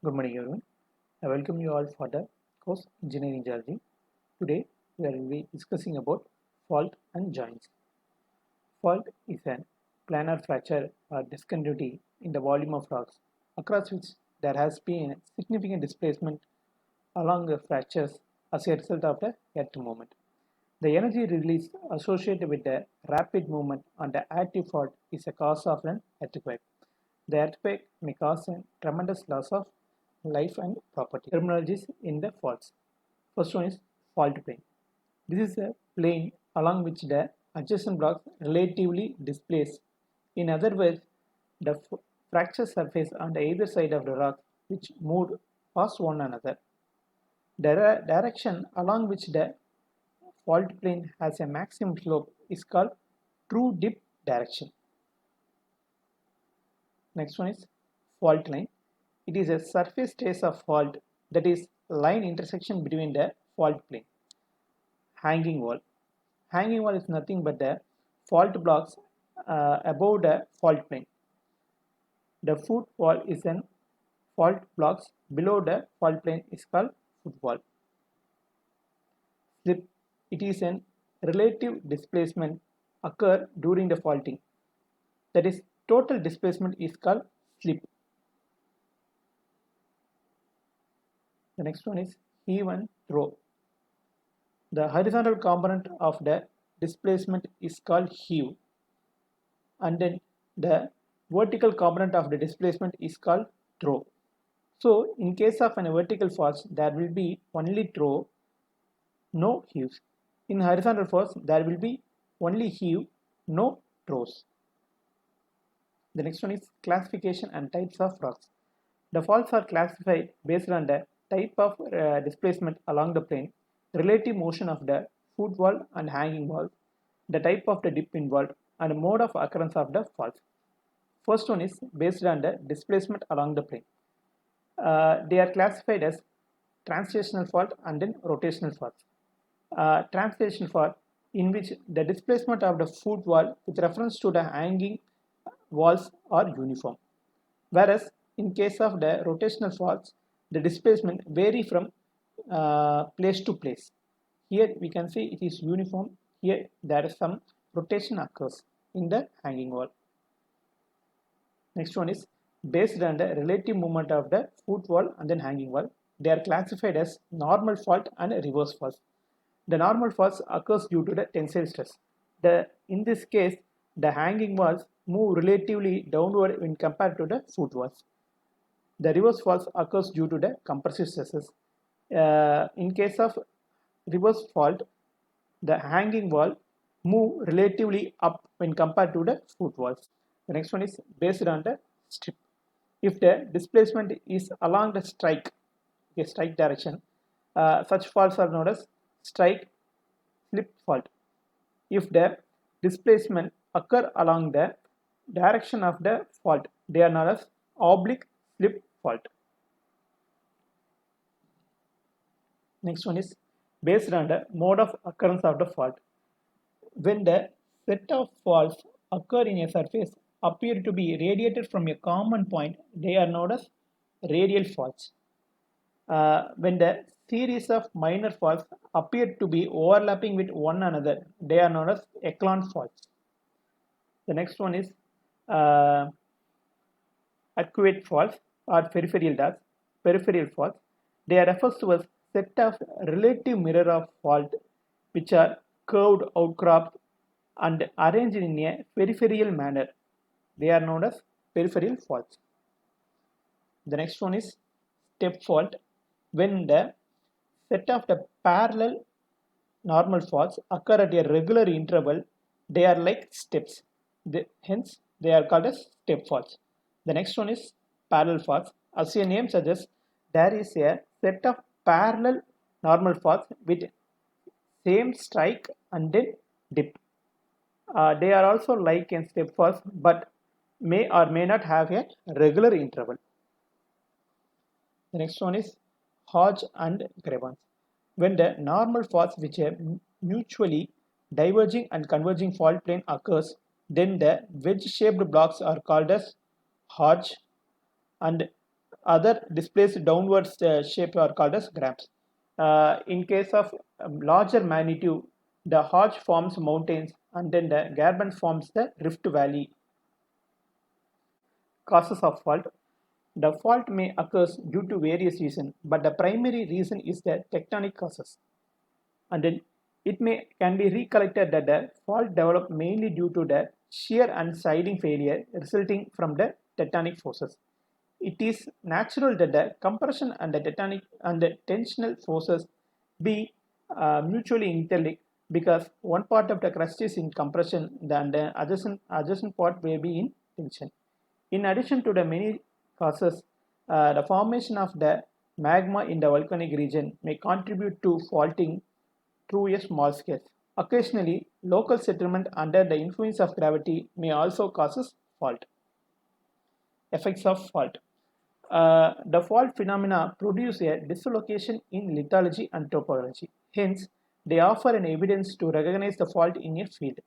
Good morning everyone. I welcome you all for the course Engineering Geology. Today we will be discussing about fault and joints. Fault is a planar fracture or discontinuity in the volume of rocks across which there has been significant displacement along the fractures as a result of the earth movement. The energy release associated with the rapid movement on the active fault is a cause of an earthquake. The earthquake may cause a tremendous loss of life and property. Terminologies in the faults. First one is fault plane. This is a plane along which the adjacent blocks relatively displace. In other words, the fracture surface on the either side of the rock which moved past one another. The direction along which the fault plane has a maximum slope is called true dip direction. Next one is fault line. It is a surface trace of fault, that is line intersection between the fault plane. Hanging wall. Hanging wall is nothing but the fault blocks above the fault plane. The foot wall is an fault blocks below the fault plane is called foot wall. Slip. It is an relative displacement occur during the faulting. That is total displacement is called slip. The next one is heave and throw. The horizontal component of the displacement is called heave, and then the vertical component of the displacement is called throw. So in case of an vertical force, there will be only throw, no heaves. In horizontal force, there will be only heave, no throws. The next one is classification and types of rocks. The faults are classified based on the type of displacement along the plane, relative motion of the foot wall and hanging wall, the type of the dip involved, and mode of occurrence of the fault. First one is based on the displacement along the plane. They are classified as translational fault and then rotational fault. Translational fault, in which the displacement of the foot wall with reference to the hanging walls are uniform, whereas in case of the rotational faults, the displacement vary from place to place. Here we can see it is uniform. Here there is some rotation occurs in the hanging wall. Next one is based on the relative movement of the foot wall and then hanging wall. They are classified as normal fault and reverse fault. The normal faults occurs due to the tensile stress. In this case, the hanging walls move relatively downward when compared to the foot walls. The reverse faults occurs due to the compressive stresses. In case of reverse fault, the hanging wall move relatively up when compared to the foot walls. The next one is based on the strip. If the displacement is along the strike direction, such faults are known as strike slip fault. If the displacement occur along the direction of the fault, they are known as oblique slip fault. Next one is based on the mode of occurrence of the fault. When the set of faults occur in a surface appear to be radiated from a common point, they are known as radial faults. When the series of minor faults appear to be overlapping with one another, they are known as echelon faults. The next one is arcuate faults or peripheral faults. They are referred to as set of relative mirror of fault which are curved, outcropped, and arranged in a peripheral manner. They are known as peripheral faults. The next one is step fault. When the set of the parallel normal faults occur at a regular interval, they are like steps. Hence, they are called as step faults. The next one is parallel faults. As your name suggests, there is a set of parallel normal faults with same strike and then dip. They are also like in step faults, but may or may not have a regular interval. The next one is Hodge and Grevans. When the normal faults which are mutually diverging and converging fault plane occurs, then the wedge-shaped blocks are called as Hodge, and other displaced downwards shape are called as grams. In case of larger magnitude, the Hodge forms mountains and then the Graben forms the Rift Valley. Causes of fault. The fault may occur due to various reasons, but the primary reason is the tectonic causes. And then it can be recollected that the fault developed mainly due to the shear and siding failure resulting from the tectonic forces. It is natural that the compression and the tectonic and the tensional forces be mutually interlinked because one part of the crust is in compression and the adjacent part may be in tension. In addition to the many causes, the formation of the magma in the volcanic region may contribute to faulting through a small scale. Occasionally, local settlement under the influence of gravity may also cause fault. Effects of fault. The fault phenomena produce a dislocation in lithology and topology. Hence, they offer an evidence to recognize the fault in a field.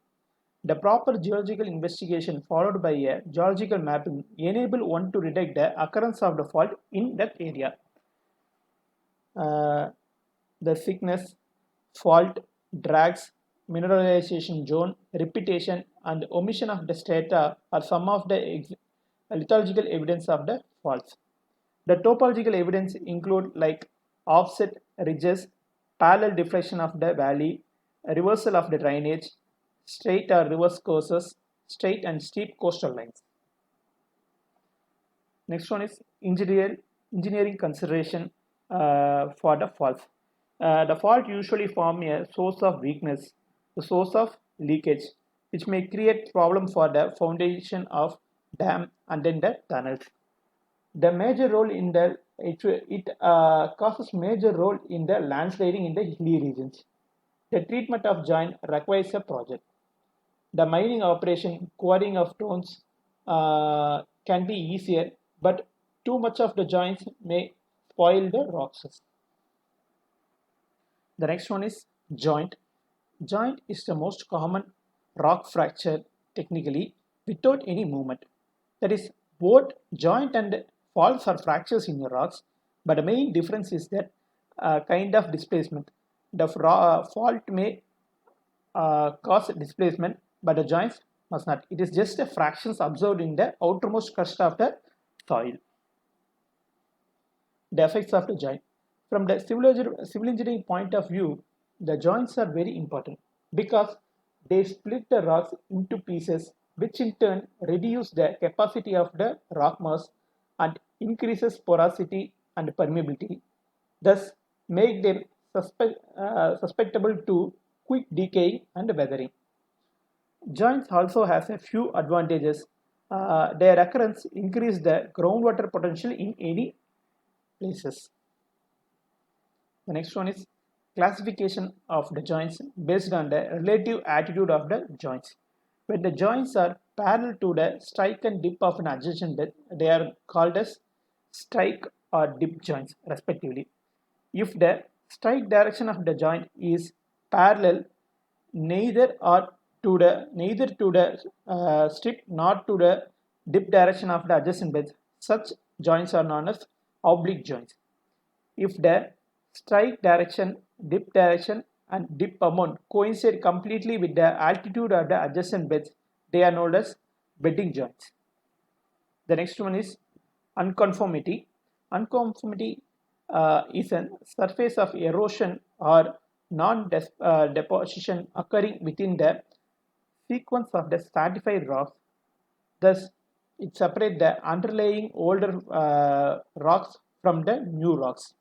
The proper geological investigation followed by a geological mapping enable one to detect the occurrence of the fault in that area. The thickness, fault, drags, mineralization zone, repetition, and omission of the strata are some of the lithological evidence of the faults. The topological evidence include like offset ridges, parallel deflection of the valley, reversal of the drainage, straight or reverse courses, straight and steep coastal lines. Next one is engineering consideration for the faults. The fault usually form a source of weakness, the source of leakage, which may create problem for the foundation of dam and then the tunnels. The major role in the it causes major role in the landsliding in the hilly regions. The treatment of joint requires a project. The mining operation, quarrying of stones can be easier, but too much of the joints may spoil the rocks. The next one is joint. Joint is the most common rock fracture technically without any movement. That is, both joint and faults are fractures in the rocks, but the main difference is that kind of displacement. The fault may cause displacement, but the joints must not. It is just the fractions observed in the outermost crust of the soil. The effects of the joint. From the civil engineering point of view, the joints are very important because they split the rocks into pieces, which in turn reduce the capacity of the rock mass and increases porosity and permeability, thus make them susceptible to quick decay and weathering. Joints also has a few advantages. Their occurrence increase the groundwater potential in any places. The next one is classification of the joints based on the relative attitude of the joints. When the joints are parallel to the strike and dip of an adjacent bed, they are called as strike or dip joints respectively. If the strike direction of the joint is parallel neither to the strip nor to the dip direction of the adjacent beds, such joints are known as oblique joints. If the strike direction, dip direction, and dip amount coincide completely with the altitude of the adjacent beds, they are known as bedding joints. The next one is unconformity. Unconformity is a surface of erosion or non-deposition occurring within the sequence of the stratified rocks. Thus, it separates the underlying older rocks from the new rocks.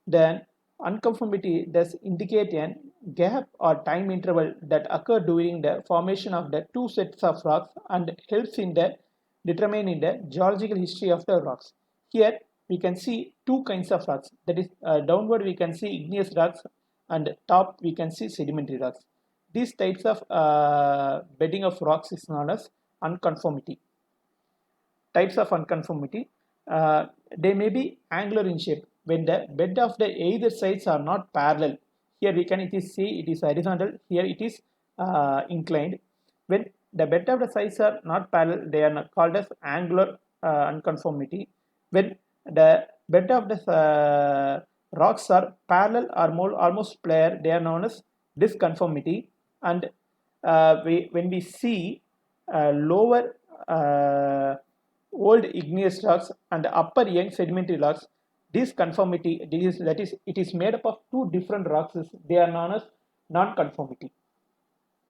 Then, unconformity does indicate a gap or time interval that occur during the formation of the two sets of rocks and helps in the determining the geological history of the rocks. Here we can see two kinds of rocks, that is downward we can see igneous rocks and top we can see sedimentary rocks. These types of bedding of rocks is known as unconformity. Types of unconformity, they may be angular in shape when the bed of the either sides are not parallel. Here we can see it is horizontal, here it is inclined. When the bed of the sides are not parallel, they are called as angular unconformity. When the bed of the rocks are parallel or more almost planar, they are known as disconformity. And when we see lower old igneous rocks and upper young sedimentary rocks, this conformity, that is, it is made up of two different rocks. They are known as non-conformity.